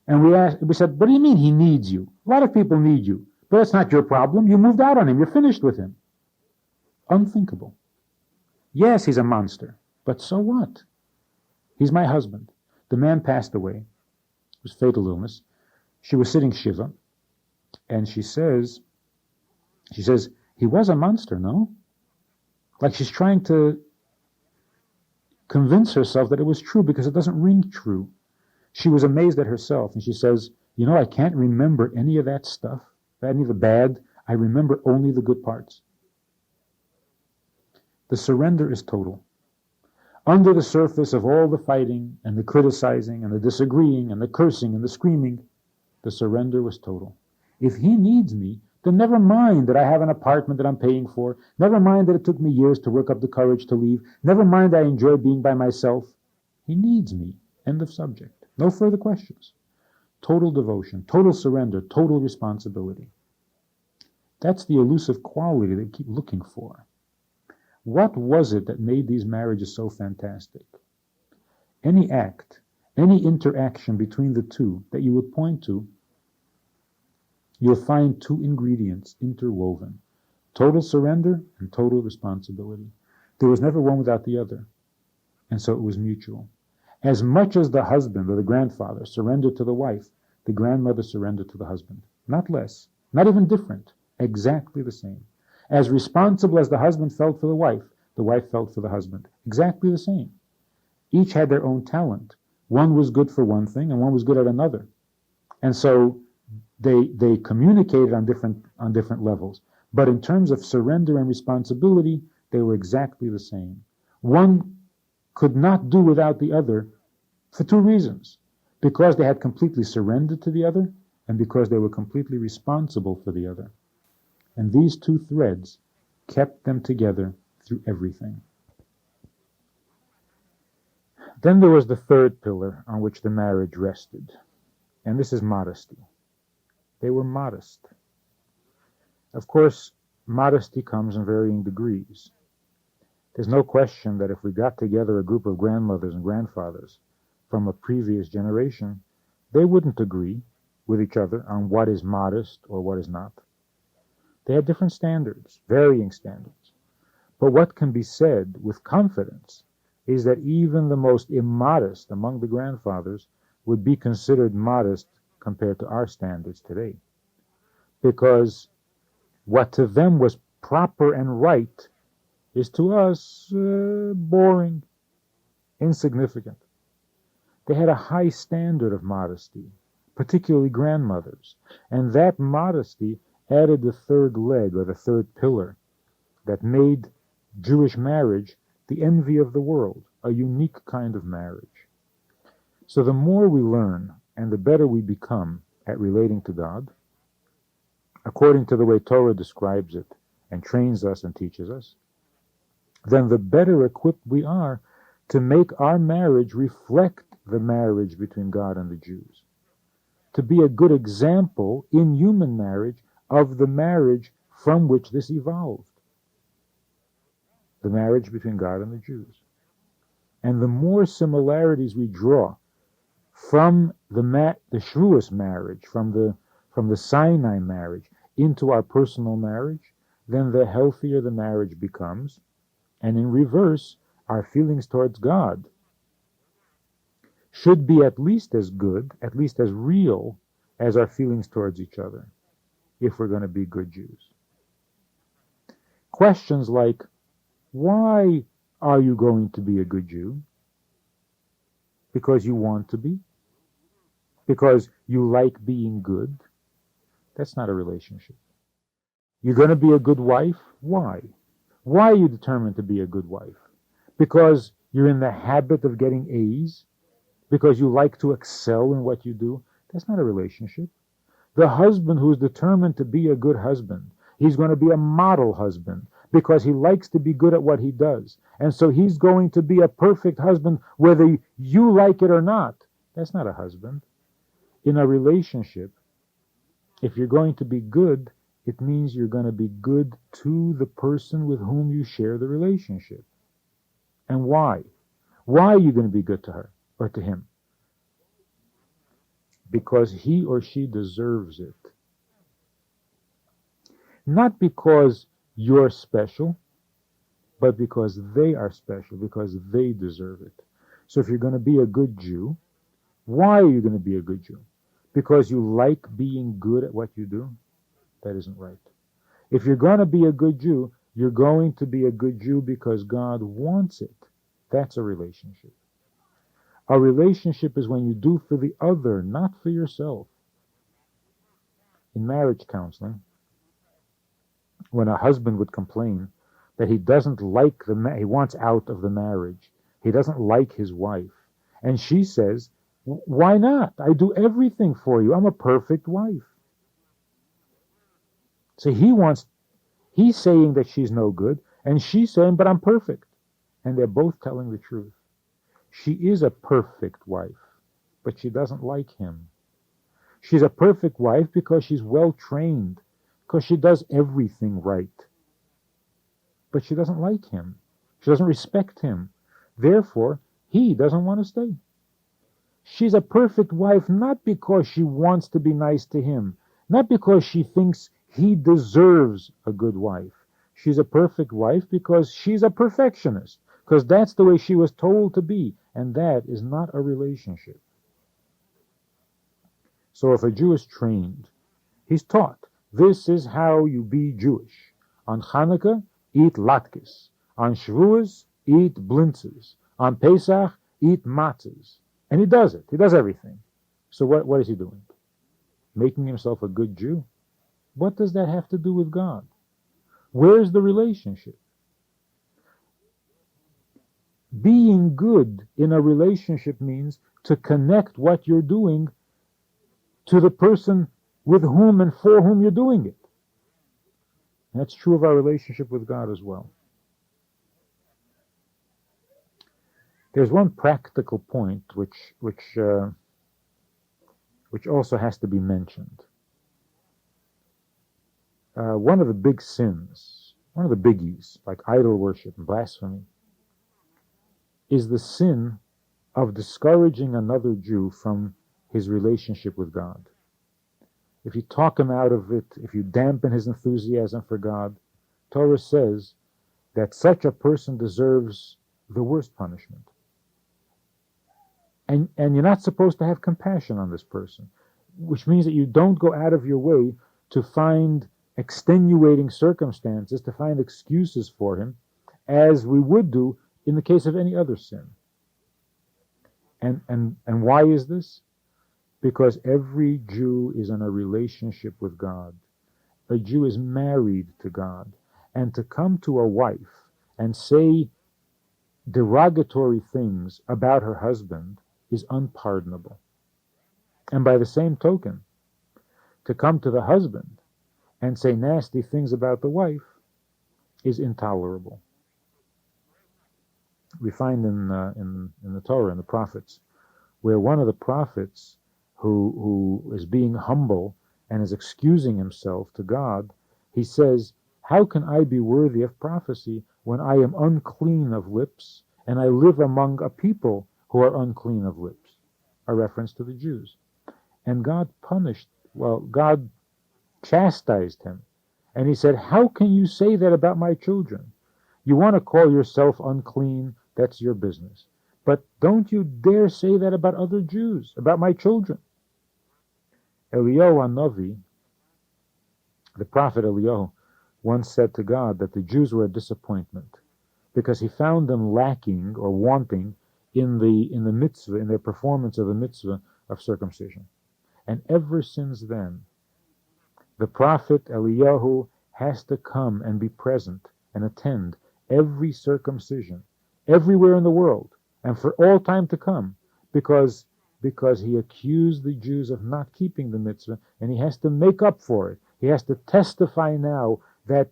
And we said, what do you mean he needs you? A lot of people need you. But that's not your problem. You moved out on him. You're finished with him. Unthinkable. Yes, he's a monster. But so what? He's my husband. The man passed away. It was fatal illness. She was sitting Shiva. And she says, he was a monster, no? Like she's trying to convince herself that it was true because it doesn't ring true. She was amazed at herself and she says, I can't remember any of that stuff, any of the bad. I remember only the good parts. The surrender is total. Under the surface of all the fighting and the criticizing and the disagreeing and the cursing and the screaming, the surrender was total. If he needs me, then never mind that I have an apartment that I'm paying for. Never mind that it took me years to work up the courage to leave. Never mind I enjoy being by myself. He needs me. End of subject. No further questions. Total devotion, total surrender, total responsibility. That's the elusive quality they keep looking for. What was it that made these marriages so fantastic? Any act, any interaction between the two that you would point to, you'll find two ingredients interwoven: total surrender and total responsibility. There was never one without the other, and so it was mutual. As much as the husband or the grandfather surrendered to the wife, the grandmother surrendered to the husband. Not less, not even different, exactly the same. As responsible as the husband felt for the wife felt for the husband. Exactly the same. Each had their own talent. One was good for one thing and one was good at another. And so they communicated on different levels. But in terms of surrender and responsibility, they were exactly the same. One could not do without the other for two reasons. Because they had completely surrendered to the other, and because they were completely responsible for the other. And these two threads kept them together through everything. Then there was the third pillar on which the marriage rested, and this is modesty. They were modest. Of course, modesty comes in varying degrees. There's no question that if we got together a group of grandmothers and grandfathers from a previous generation, they wouldn't agree with each other on what is modest or what is not. They had different standards, varying standards. But what can be said with confidence is that even the most immodest among the grandfathers would be considered modest compared to our standards today. Because what to them was proper and right is to us boring, insignificant. They had a high standard of modesty, particularly grandmothers, and that modesty added the third leg or the third pillar that made Jewish marriage the envy of the world, a unique kind of marriage. So the more we learn and the better we become at relating to God, according to the way Torah describes it and trains us and teaches us, then the better equipped we are to make our marriage reflect the marriage between God and the Jews, to be a good example in human marriage of the marriage from which this evolved, the marriage between God and the Jews. And the more similarities we draw from the Shavuos marriage, from the Sinai marriage into our personal marriage, then the healthier the marriage becomes, and in reverse, our feelings towards God should be at least as good, at least as real as our feelings towards each other, if we're going to be good Jews. Questions like, why are you going to be a good Jew? Because you want to be? Because you like being good? That's not a relationship. You're going to be a good wife? Why? Why are you determined to be a good wife? Because you're in the habit of getting A's? because you like to excel in what you do. That's not a relationship. The husband who's determined to be a good husband, he's going to be a model husband because he likes to be good at what he does. And so he's going to be a perfect husband whether you like it or not. That's not a husband. In a relationship, if you're going to be good, it means you're going to be good to the person with whom you share the relationship. And why? Why are you going to be good to her or to him? Because he or she deserves it. Not because you're special, but because they are special, because they deserve it. So if you're going to be a good Jew, why are you going to be a good Jew? Because you like being good at what you do? That isn't right. If you're going to be a good Jew, you're going to be a good Jew because God wants it. That's a relationship. A relationship is when you do for the other, not for yourself. In marriage counseling, when a husband would complain that he doesn't like he wants out of the marriage, he doesn't like his wife, and she says, why not? I do everything for you. I'm a perfect wife. So he's saying that she's no good, and she's saying, but I'm perfect. And they're both telling the truth. She is a perfect wife, but she doesn't like him. She's a perfect wife because she's well trained, because she does everything right. But she doesn't like him. She doesn't respect him. Therefore, he doesn't want to stay. She's a perfect wife not because she wants to be nice to him, not because she thinks he deserves a good wife. She's a perfect wife because she's a perfectionist, because that's the way she was told to be, and that is not a relationship. So if a Jew is trained, he's taught, this is how you be Jewish. On Hanukkah, eat latkes. On Shavuos, eat blintzes. On Pesach, eat matzahs. And he does it. He does everything. So what is he doing? Making himself a good Jew? What does that have to do with God? Where's the relationship? Being good in a relationship means to connect what you're doing to the person with whom and for whom you're doing it. And that's true of our relationship with God as well. There's one practical point which also has to be mentioned. One of the big sins, one of the biggies, like idol worship and blasphemy, is the sin of discouraging another Jew from his relationship with God. If you talk him out of it, if you dampen his enthusiasm for God, Torah says that such a person deserves the worst punishment. And you're not supposed to have compassion on this person, which means that you don't go out of your way to find extenuating circumstances, to find excuses for him, as we would do in the case of any other sin. And why is this? Because every Jew is in a relationship with God. A Jew is married to God. And to come to a wife and say derogatory things about her husband is unpardonable. And by the same token, to come to the husband and say nasty things about the wife is intolerable. We find in the Torah, in the prophets, where one of the prophets who is being humble and is excusing himself to God, he says, how can I be worthy of prophecy when I am unclean of lips and I live among a people who are unclean of lips? A reference to the Jews. And God God chastised him. And he said, how can you say that about my children? You want to call yourself unclean, that's your business. But don't you dare say that about other Jews, about my children. Eliyahu Hanavi, the prophet Eliyahu, once said to God that the Jews were a disappointment because he found them lacking or wanting in the mitzvah, in their performance of the mitzvah of circumcision. And ever since then, the prophet Eliyahu has to come and be present and attend every circumcision, everywhere in the world, and for all time to come, because he accused the Jews of not keeping the mitzvah, and he has to make up for it. He has to testify now that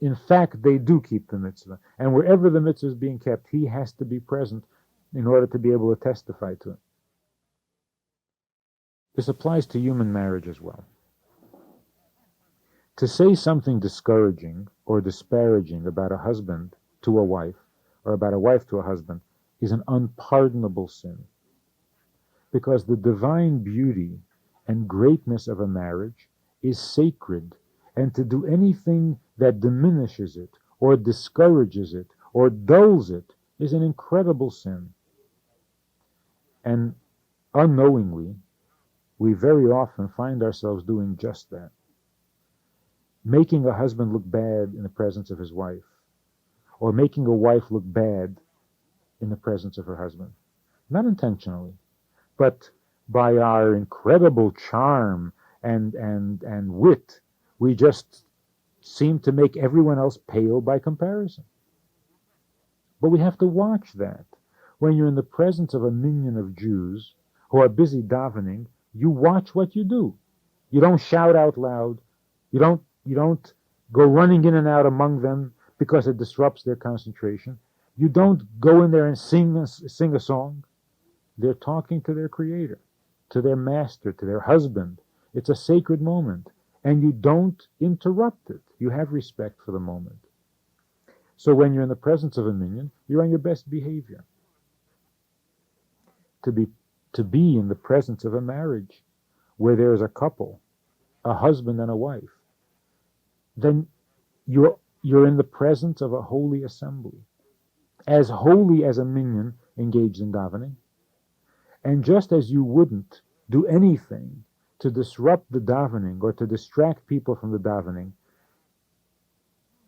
in fact they do keep the mitzvah. And wherever the mitzvah is being kept, he has to be present in order to be able to testify to it. This applies to human marriage as well. To say something discouraging or disparaging about a husband to a wife, or about a wife to a husband, is an unpardonable sin. Because the divine beauty and greatness of a marriage is sacred, and to do anything that diminishes it, or discourages it, or dulls it, is an incredible sin. And unknowingly, we very often find ourselves doing just that. Making a husband look bad in the presence of his wife, or making a wife look bad in the presence of her husband. Not intentionally, but by our incredible charm and wit, we just seem to make everyone else pale by comparison. But we have to watch that. When you're in the presence of a minyan of Jews who are busy davening, you watch what you do. You don't shout out loud. You don't go running in and out among them because it disrupts their concentration. You don't go in there and sing a song. They're talking to their Creator, to their master, to their husband. It's a sacred moment, and you don't interrupt it. You have respect for the moment. So when you're in the presence of a minyan, you're on your best behavior. To be in the presence of a marriage where there is a couple, a husband and a wife, then you're in the presence of a holy assembly, as holy as a minyan engaged in davening. And just as you wouldn't do anything to disrupt the davening or to distract people from the davening,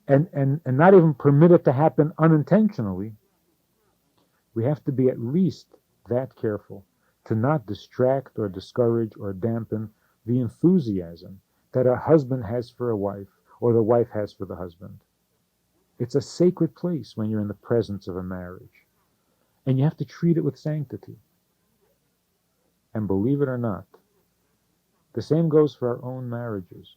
and not even permit it to happen unintentionally, we have to be at least that careful to not distract or discourage or dampen the enthusiasm that a husband has for a wife or the wife has for the husband. It's a sacred place when you're in the presence of a marriage, and you have to treat it with sanctity. And believe it or not, the same goes for our own marriages.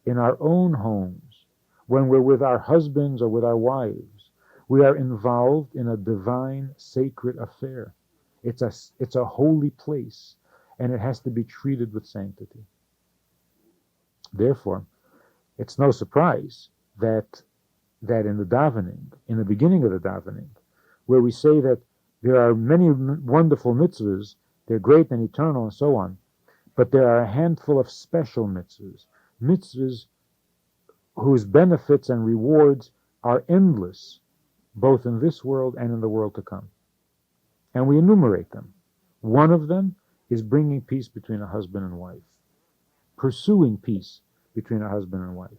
In our own homes, when we're with our husbands or with our wives, we are involved in a divine, sacred affair. It's a holy place, and it has to be treated with sanctity. Therefore, it's no surprise that in the davening, in the beginning of the davening, where we say that there are many wonderful mitzvahs, they're great and eternal and so on, but there are a handful of special mitzvahs whose benefits and rewards are endless, both in this world and in the world to come. And we enumerate them. One of them is bringing peace between a husband and wife, pursuing peace between a husband and wife,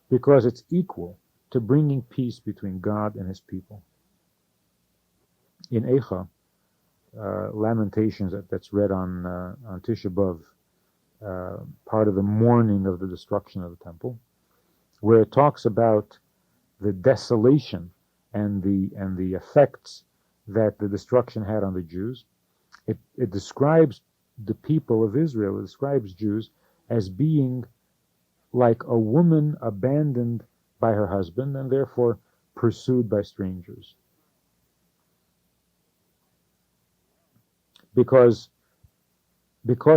because it's equal to bringing peace between God and his people. In Eicha, Lamentations that's read on Tisha B'Av, part of the mourning of the destruction of the temple, where it talks about the desolation and the effects that the destruction had on the Jews. It describes the people of Israel, it describes Jews as being like a woman abandoned by her husband and therefore pursued by strangers. Because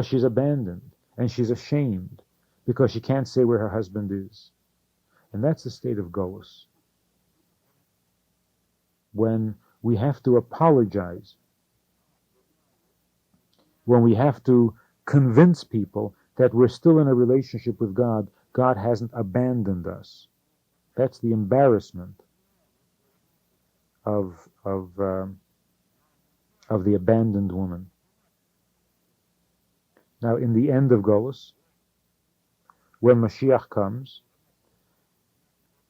she's abandoned and she's ashamed, because she can't say where her husband is. And that's the state of Golus. When we have to apologize, when we have to convince people that we're still in a relationship with God, God hasn't abandoned us. That's the embarrassment of the abandoned woman. Now, in the end of Golus, when Mashiach comes,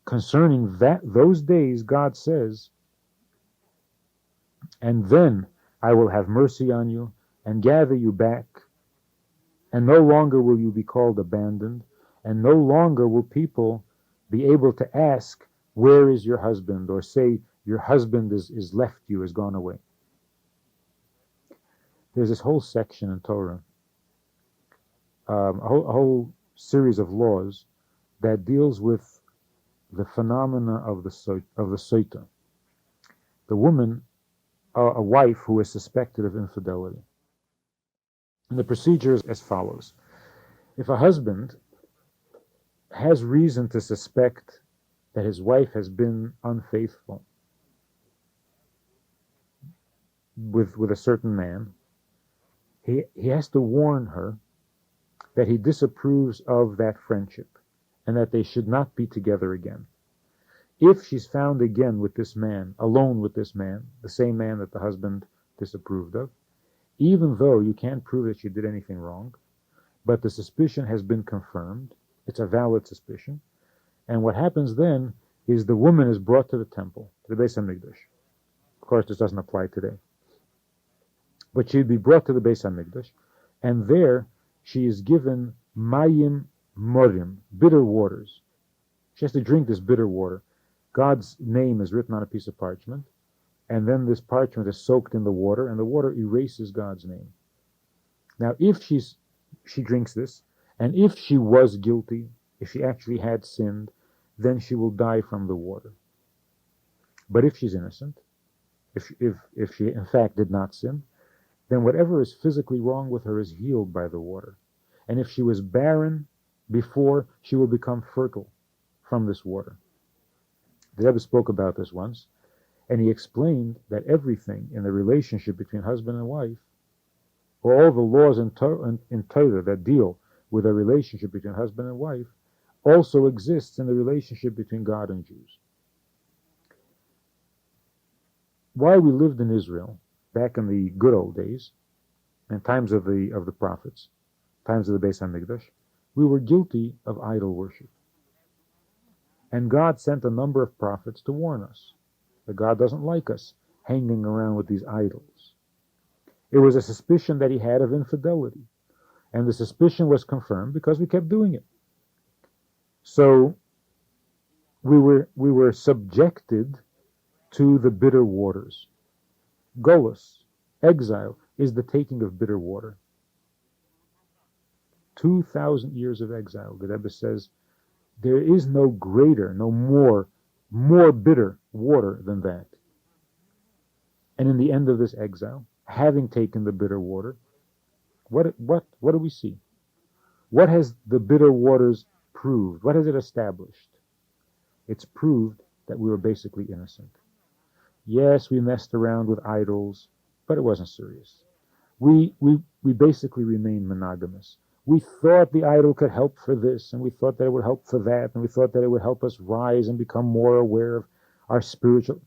concerning those days, God says, "And then I will have mercy on you and gather you back, and no longer will you be called abandoned, and no longer will people be able to ask, 'Where is your husband?' or say, 'Your husband is left you, has gone away.'" There's this whole section in Torah, a whole series of laws that deals with the phenomena of the soita, the woman, a wife who is suspected of infidelity. And the procedure is as follows. If a husband has reason to suspect that his wife has been unfaithful with a certain man, he has to warn her that he disapproves of that friendship and that they should not be together again. If she's found again with this man, alone with this man, the same man that the husband disapproved of, even though you can't prove that she did anything wrong, but the suspicion has been confirmed, it's a valid suspicion, and what happens then is the woman is brought to the temple, to the Beis HaMikdash. Of course, this doesn't apply today. But she'd be brought to the Beis HaMikdash, and there she is given mayim morim, bitter waters. She has to drink this bitter water. God's name is written on a piece of parchment, and then this parchment is soaked in the water, and the water erases God's name. Now, if she drinks this, and if she was guilty, if she actually had sinned, then she will die from the water. But if she's innocent, if she in fact did not sin, then whatever is physically wrong with her is healed by the water. And if she was barren before, she will become fertile from this water. The Rebbe spoke about this once, and he explained that everything in the relationship between husband and wife, or all the laws in Torah that deal with a relationship between husband and wife, also exists in the relationship between God and Jews. While we lived in Israel, back in the good old days, in times of the prophets, times of the Beis HaMikdash, we were guilty of idol worship. And God sent a number of prophets to warn us that God doesn't like us hanging around with these idols. It was a suspicion that he had of infidelity. And the suspicion was confirmed because we kept doing it. So we were subjected to the bitter waters. Golus, exile, is the taking of bitter water. 2,000 years of exile. The Rebbe says there is no greater, no more bitter water than that. And in the end of this exile, having taken the bitter water, what do we see? What has the bitter waters proved? What has it established? It's proved that we were basically innocent. Yes, we messed around with idols, but it wasn't serious. We basically remained monogamous. We thought the idol could help for this, and we thought that it would help for that, and we thought that it would help us rise and become more aware of our spiritual.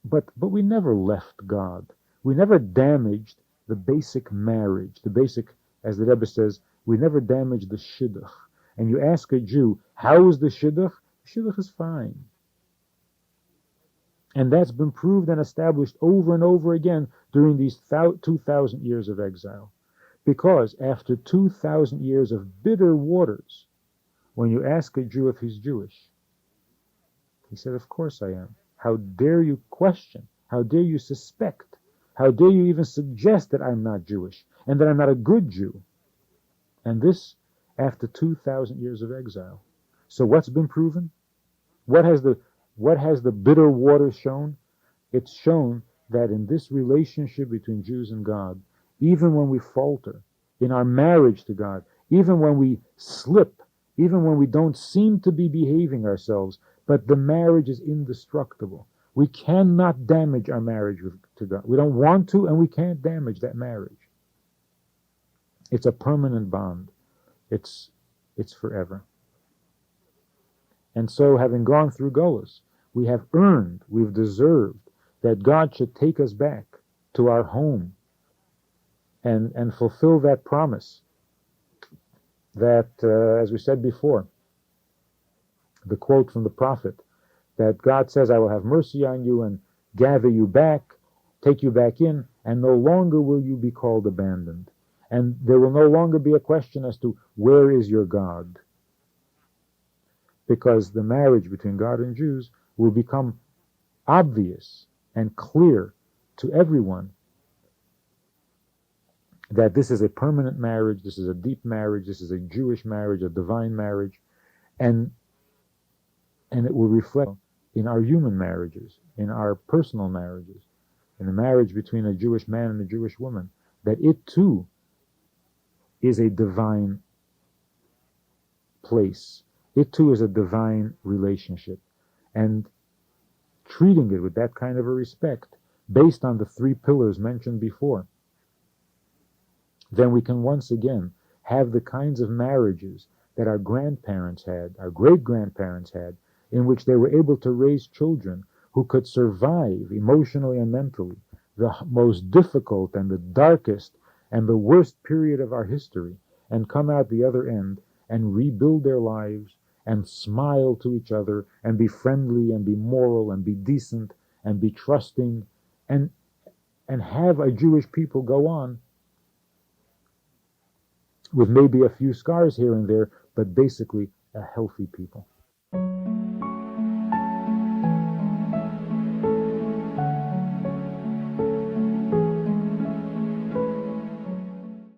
But we never left God. We never damaged the basic marriage, the basic, as the Rebbe says, we never damaged the shidduch. And you ask a Jew, how is the shidduch? The shidduch is fine. And that's been proved and established over and over again during these 2,000 years of exile. Because after 2,000 years of bitter waters, when you ask a Jew if he's Jewish, he said, of course I am. How dare you question? How dare you suspect? How dare you even suggest that I'm not Jewish and that I'm not a good Jew? And this after 2,000 years of exile. So what's been proven? What has the bitter water shown? It's shown that in this relationship between Jews and God, even when we falter in our marriage to God, even when we slip, even when we don't seem to be behaving ourselves, but the marriage is indestructible. We cannot damage our marriage to God. We don't want to, and we can't damage that marriage. It's a permanent bond. It's forever. And so, having gone through Golus, we have earned, we've deserved that God should take us back to our home and fulfill that promise that, as we said before, the quote from the prophet, that God says, I will have mercy on you and gather you back, take you back in, and no longer will you be called abandoned. And there will no longer be a question as to where is your God? Because the marriage between God and Jews will become obvious and clear to everyone that this is a permanent marriage, this is a deep marriage, this is a Jewish marriage, a divine marriage, and it will reflect in our human marriages, in our personal marriages, in the marriage between a Jewish man and a Jewish woman, that it too is a divine place. It too is a divine relationship. And treating it with that kind of a respect, based on the three pillars mentioned before, then we can once again have the kinds of marriages that our grandparents had, our great-grandparents had, in which they were able to raise children who could survive emotionally and mentally the most difficult and the darkest and the worst period of our history, and come out the other end and rebuild their lives and smile to each other and be friendly and be moral and be decent and be trusting and have a Jewish people go on with maybe a few scars here and there, but basically a healthy people.